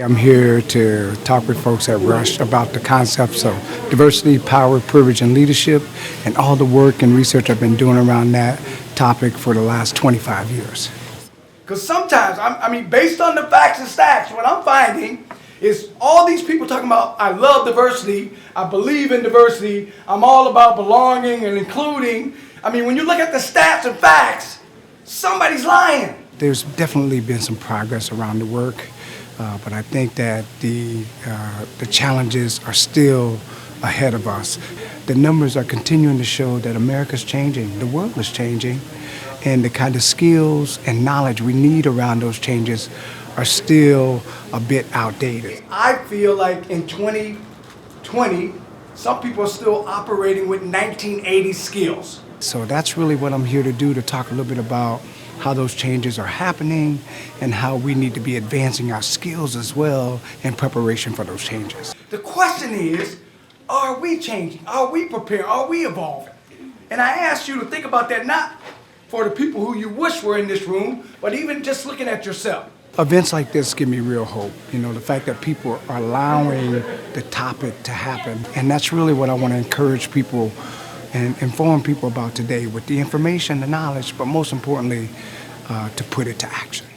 I'm here to talk with folks at Rush about the concepts of diversity, power, privilege, and leadership, and all the work and research I've been doing around that topic for the last 25 years. Because sometimes, based on the facts and stats, what I'm finding is all these people talking about, I love diversity, I believe in diversity, I'm all about belonging and including. When you look at the stats and facts, somebody's lying. There's definitely been some progress around the work, but I think that the challenges are still ahead of us. The numbers are continuing to show that America's changing, the world is changing, and the kind of skills and knowledge we need around those changes are still a bit outdated. I feel like in 2020, some people are still operating with 1980 skills. So that's really what I'm here to do, to talk a little bit about how those changes are happening and how we need to be advancing our skills as well in preparation for those changes. The question is, are we changing? Are we preparing? Are we evolving? And I asked you to think about that, not for the people who you wish were in this room, but even just looking at yourself. Events like this give me real hope. The fact that people are allowing the topic to happen. And that's really what I want to encourage people and inform people about today, with the information, the knowledge, but most importantly, to put it to action.